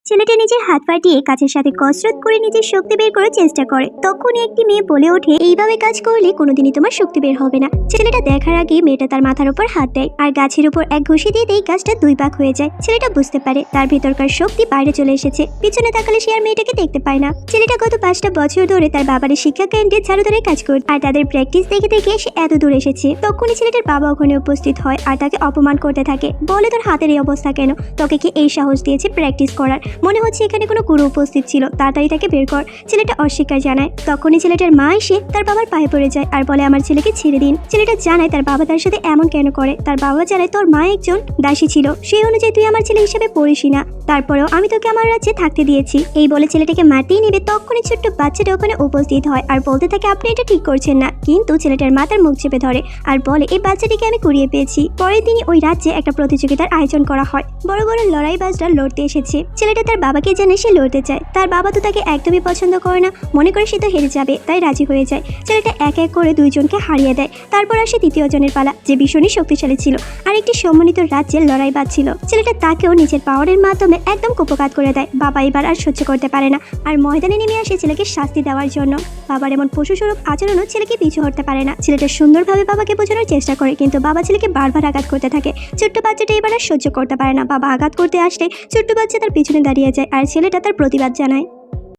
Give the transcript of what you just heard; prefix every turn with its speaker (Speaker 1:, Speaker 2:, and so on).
Speaker 1: ছেলেটা নিজের হাত ফাটিয়ে কাছের সাথে কসরত করে নিজের শক্তি বের করার চেষ্টা করে। তখনই একটি মেয়ে বলে ওঠে, এইভাবে কাজ করলে কোনোদিনই তোমার শক্তি বের হবে না। ছেলেটা দেখার আগে মেয়েটা তার মাথার উপর হাত দেয় আর গাছের উপর এক ঘুষি দিতেই গাছটা দুই ভাগ হয়ে যায়। ছেলেটা বুঝতে পারে তার ভেতরকার শক্তি বাইরে চলে এসেছে। পিছনে তাকালে সে আর মেয়েটাকে দেখতে পায় না। ছেলেটা গত 5টা বছর ধরে তার বাবার শিক্ষা কেন্দ্রে ঝাড়ুদারে কাজ করে আর তাদের প্র্যাকটিস দেখে দেখে সে এত দূর এসেছে। তখনই ছেলেটার বাবা ওখানে উপস্থিত হয় আর তাকে অপমান করতে থাকে, বলে তোর হাতের এই অবস্থা কেন? তোকে কি এই সাহস দিয়েছে প্র্যাকটিস করার? মনে হচ্ছে এখানে কোনো গুরু উপস্থিত ছিল, তাড়াতাড়ি তাকে বের কর। ছেলেটা অস্বীকার জানায়। তখনই ছেলেটার মা এসে তার বাবার পায়ে পড়ে যায় আর বলে আমার ছেলেকে ছেড়ে দিন। ছেলেটা জানায় তার বাবা তার সাথে এমন কেন করে। তার বাবা জানায় তোর মা একজন দাসী ছিল, সেই অনুযায়ী তুই আমার ছেলে হিসেবে পড়িসই না, তারপরেও আমি তোকে আমার রাজ্যে থাকতে দিয়েছি। এই বলে ছেলেটাকে মারতেই নেবে তখনই ছোট্ট বাচ্চাটা ওখানে উপস্থিত হয় আর বলতে থাকে আপনি এটা ঠিক করছেন না। কিন্তু ছেলেটার মা তার মুখ চেপে ধরে আর বলে এই বাচ্চাটিকে আমি কুড়িয়ে পেয়েছি। পরের দিনই ওই রাজ্যে একটা প্রতিযোগিতার আয়োজন করা হয়। বড় বড় লড়াইবাজরা লড়তে এসেছে। ছেলেটা তার বাবাকে জানে সে লড়তে চায়। তার বাবা তো তাকে একদমই পছন্দ করে না, মনে করে সে তো হেরে যাবে, তাই রাজি হয়ে যায়। ছেলেটা এক এক করে দুইজনকে হারিয়ে দেয়। তারপর আসে তৃতীয় জনের পালা, যে ভীষণই শক্তিশালী ছিল আর একটি সম্মানিত রাজ্যের লড়াইবাজ ছিল। ছেলেটা তাকেও নিজের পাওয়ারের মাধ্যমে একদম কুপঘাত করে দেয়। বাবা এবার আর সহ্য করতে পারে না আর ময়দানে নেমে আসে ছেলেকে শাস্তি দেওয়ার জন্য। বাবার এমন পশুস্বরূপ আচরণও ছেলেকে পিছু হটতে পারে না। ছেলেটা সুন্দরভাবে বাবাকে বোঝানোর চেষ্টা করে, কিন্তু বাবা ছেলেকে বারবার আঘাত করতে থাকে। ছোট্ট বাচ্চাটা এবার আর সহ্য করতে পারে না। বাবা আঘাত করতে আসলে ছোট্ট বাচ্চা তার পিছনে দাঁড়িয়ে যায় আর ছেলেটা তার প্রতিবাদ জানায়।